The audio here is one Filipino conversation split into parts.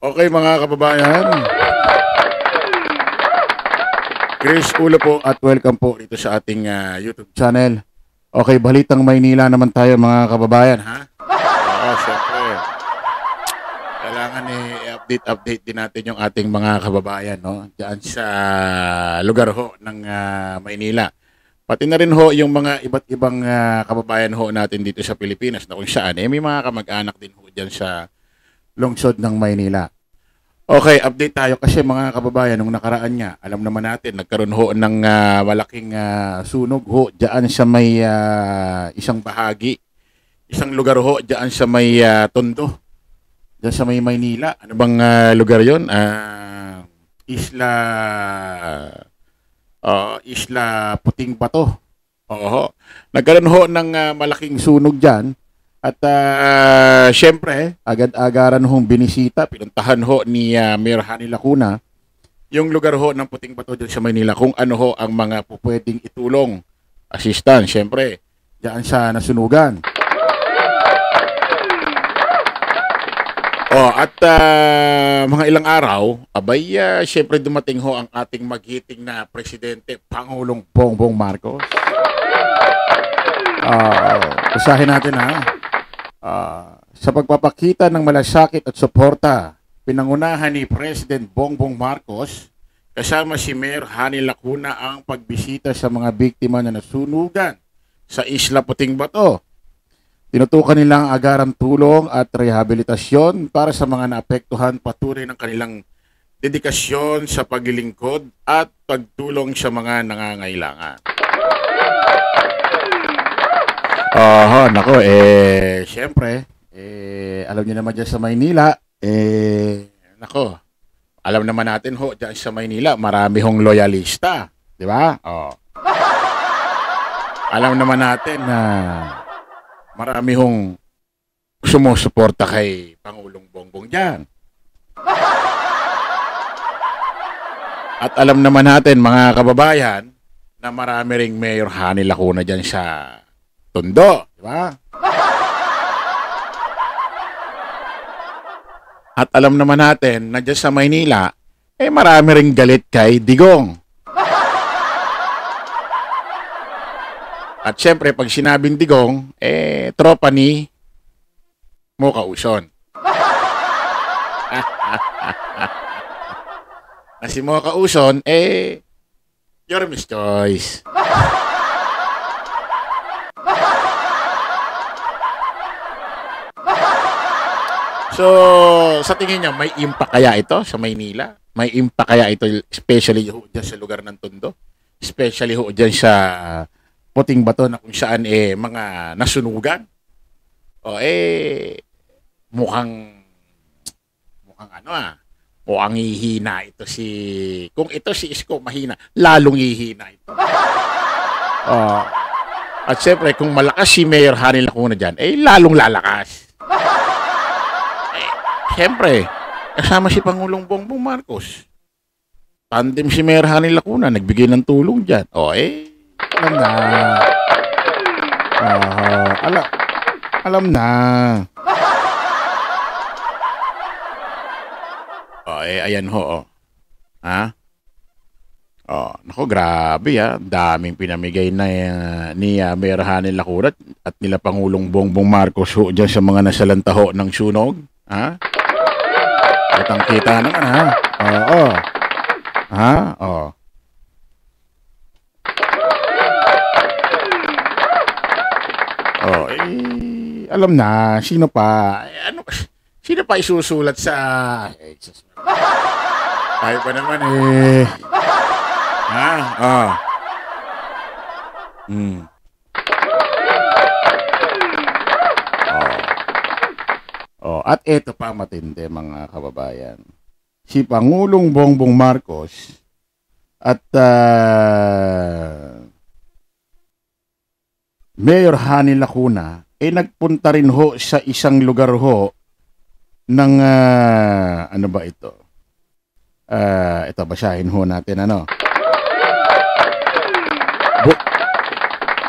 Okay mga kababayan, Chris Ulo po at welcome po dito sa ating YouTube channel. Okay, Balitang Maynila naman tayo mga kababayan, ha? Oo, syempre. Kailangan i-update din natin yung ating mga kababayan, no? Diyan sa lugar ho ng Maynila. Pati na rin ho yung mga iba't ibang kababayan ho natin dito sa Pilipinas na kung saan may mga kamag-anak din ho dyan sa lungsod ng Maynila. Okay, update tayo kasi mga kababayan, nung nakaraan nga, alam naman natin, nagkaroon ho ng malaking sunog ho dyan sa may isang bahagi, isang lugar ho dyan sa may Tondo, dyan sa may Maynila. Ano bang lugar yon? Isla Puting Bato. Oo. Nagkaroon ho ng malaking sunog dyan. At syempre, agad-agaran hong binisita, pinuntahan ho ni Mayor Hani Lacuna yung lugar ho ng Puting Bato dyan sa Maynila kung ano ho ang mga pupwedeng itulong, assistance, syempre, dyan sa nasunugan. At mga ilang araw, abay, syempre dumating ho ang ating maghiting na Presidente, Pangulong Bongbong Marcos. Usahin natin ha. Sa pagpapakita ng malasakit at suporta, pinangunahan ni President Bongbong Marcos kasama si Mayor Hani Lacuna ang pagbisita sa mga biktima na nasunugan sa Isla Puting Bato. Tinutukan nilang agarang tulong at rehabilitasyon para sa mga naapektuhan, patuloy ng kanilang dedikasyon sa paglilingkod at pagtulong sa mga nangangailangan. Nako, syempre, alam niyo naman dyan sa Maynila, nako, alam naman natin ho, dyan sa Maynila, marami hong loyalista, di ba? Alam naman natin na marami hong sumusuporta kay Pangulong Bongbong dyan. At alam naman natin, mga kababayan, na marami ring Mayor Hani Lacuna dyan sa Tondo, di ba? At alam naman natin na dyan sa Maynila, marami ring galit kay Digong. At syempre, pag sinabing Digong, tropa ni Mocha Uson. Na si Mocha Uson, your Miss Choice. So, sa tingin niya, may impact kaya ito sa Maynila? May impact kaya ito, especially ho dyan sa lugar ng Tondo? Especially ho dyan sa Puting Bato na kung saan mga nasunugan? Mukhang mukhang hihina ito kung ito si Isko mahina, lalong hihina ito. At syempre, kung malakas si Mayor Hani Lacuna dyan, lalong lalakas. Siyempre, kasama si Pangulong Bongbong Marcos. Tandem si Mayor Hani Lacuna, nagbigay ng tulong dyan. Alam na. Alam na. Ayan ho. Nako, grabe daming pinamigay na ni Mayor Hani Lacuna at nila Pangulong Bongbong Marcos ho dyan sa mga nasalanta ho ng sunog. Kitang-kita naman alam na, sino pa? Sino pa isusulat sa... Tayo pa naman At eto pa matindi mga kababayan. Si Pangulong Bongbong Marcos at Mayor Hani Lacuna nagpunta rin ho sa isang lugar ho ng ano ba ito? Ito, basahin ho natin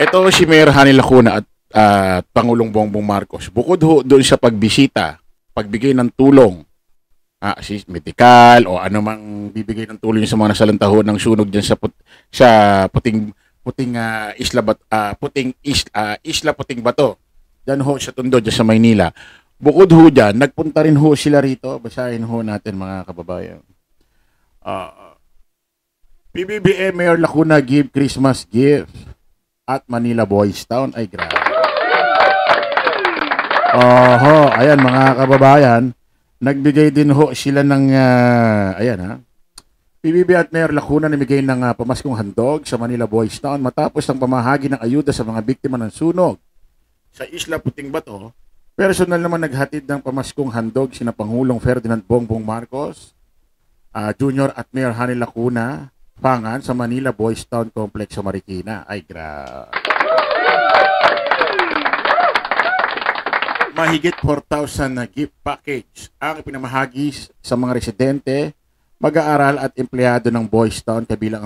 ito si Mayor Hani Lacuna at Pangulong Bongbong Marcos. Bukod ho doon sa pagbisita, pagbigay ng tulong Medical o ano mang bibigay ng tulong sa mga nasalantahon ng sunog diyan sa Isla Puting Bato. Diyan ho sa Tondo, diyan sa Maynila. Bukod ho diyan, nagpunta rin ho sila rito. Basahin ho natin mga kababayan. PBBM Mayor Lacuna give Christmas gift at Manila Boys Town. Ay, grabe. Ayan mga kababayan. Nagbigay din ho sila ng, PBB at Mayor Lacuna namigay ng pamaskong handog sa Manila Boys Town matapos ang pamahagi ng ayuda sa mga biktima ng sunog sa Isla Puting Bato. Personal naman naghatid ng pamaskong handog sina Pangulong Ferdinand Bongbong Marcos Jr. at Mayor Hani Lacuna Pangan sa Manila Boys Town Complex sa Marikina. Ay, grabe. Mahigit 4,000 na gift package ang ipinamahagi sa mga residente, mag-aaral at empleyado ng Boys Town kabilang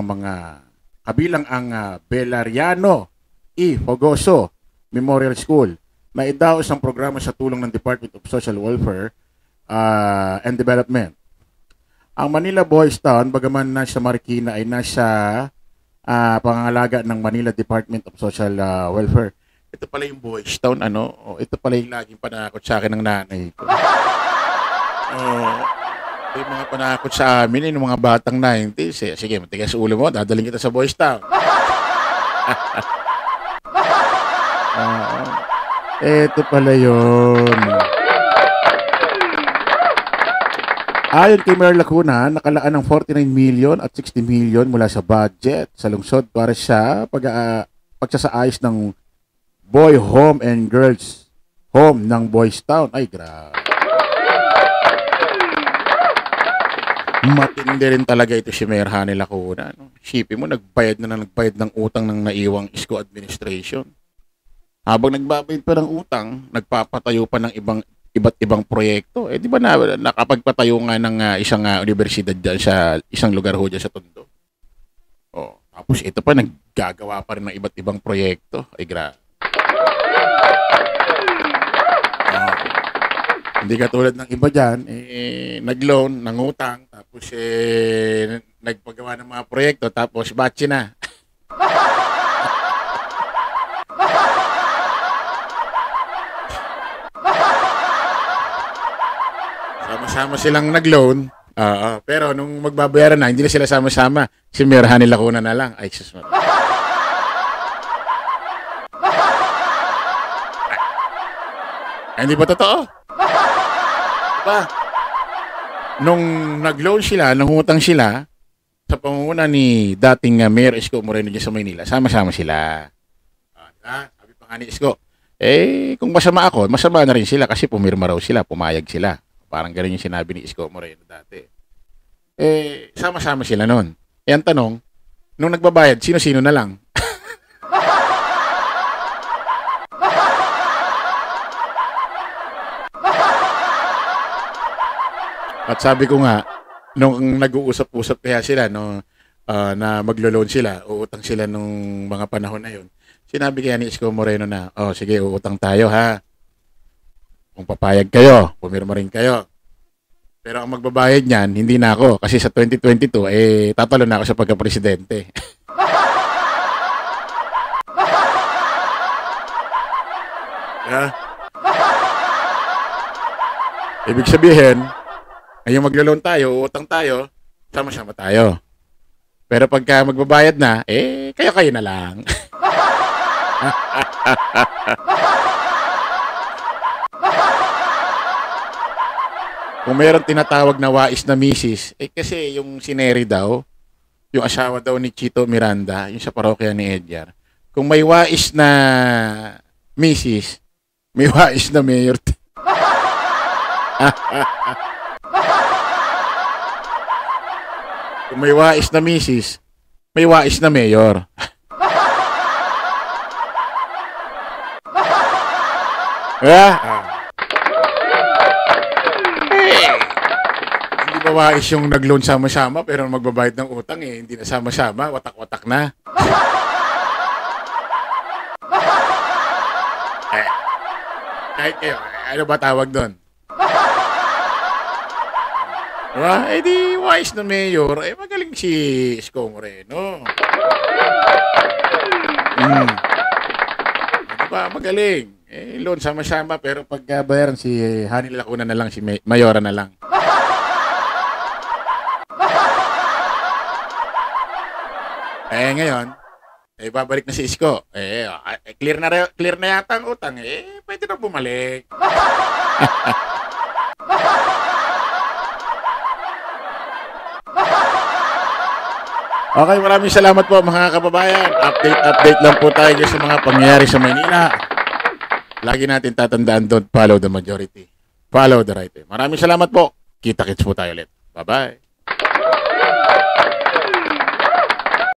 ang Belariano E. Fogoso Memorial School na idaos ang programa sa tulong ng Department of Social Welfare and Development. Ang Manila Boys Town, bagaman nasa Marikina, ay nasa pangangalaga ng Manila Department of Social Welfare. Ito pala yung Boys Town, ito pala yung laging panakot sa akin ng nanay ko. Yung mga panakot sa amin, yung mga batang 90s. Sige, matigas ulo mo, dadaling kita sa Boys Town. Ito pala yun. Ayon kay Mayor Lacuna, nakalaan ng 49 million at 60 million mula sa budget sa lungsod para sa pagsasaayos ng boy home and girls home ng Boys Town. Ay, grabe. Matindi rin talaga ito si Mayor Hani Lacuna. Isipin mo, nagbayad ng utang ng naiwang Isko administration. Habang nagbabayad pa ng utang, nagpapatayo pa ng iba't ibang proyekto. Di ba nakapagpatayo nga ng isang universidad dyan sa isang lugar ho dyan sa Tondo. Tapos ito pa, naggagawa pa rin ng iba't ibang proyekto. Ay, grabe. Hindi katulad ng iba dyan, nag-loan, nangutang, tapos nagpagawa ng mga proyekto, tapos batsi na. Sama-sama silang nag-loan, pero nung magbabayaran na, hindi na sila sama-sama. Si Mayor Hani Lacuna na lang. Ay, sus. Hindi ba totoo? Diba? Nung nag-loan sila, nangutang sila, sa pangunguna ni dating Mayor Isko Moreno dyan sa Maynila, sama-sama sila. Diba? Sabi pa nga ni Isko, kung masama ako, masama na rin sila kasi pumirma raw sila, pumayag sila. Parang ganun yung sinabi ni Isko Moreno dati. Sama-sama sila nun. Ang tanong, nung nagbabayad, sino-sino na lang? At sabi ko nga, nung nag-uusap-usap kaya sila, na maglo-loan sila, uutang sila nung mga panahon na yun, sinabi kaya ni Isko Moreno na, sige, uutang tayo ha. Kung papayag kayo, pumirma rin kayo. Pero ang magbabayad niyan, hindi na ako. Kasi sa 2022, tatalo na ako sa pagka-presidente. Yeah. Ibig sabihin, yung maglo-loan tayo, uutang tayo, sama-sama tayo. Pero pagka magbabayad na, kayo-kayo na lang. Kung mayroong tinatawag na wais na misis, kasi yung si Neri daw, yung asawa daw ni Chito Miranda, yung sa parokya ni Edgar, kung may wais na misis, may wais na mayor. Kung may wais na misis, may wais na mayor. Hindi ba wais yung nag-loan sama-sama pero magbabayad ng utang hindi na sama-sama, watak-watak na. Kahit kayo, ano ba tawag doon? Diba? Eh di wise na mayor. Eh magaling si Isko Moreno. Diba? Magaling. Eh loan sama-sama pero pagbayaran si Hani Lacuna na lang, si Mayora na lang. Eh ngayon, eh babalik na si Isko. Clear na yata ang utang. Eh pwede na bumalik. Okay, maraming salamat po mga kababayan. Update lang po tayo sa mga pangyayari sa Maynila. Lagi natin tatandaan, don't follow the majority. Follow the right way. Maraming salamat po. Kita-kits po tayo ulit. Bye-bye.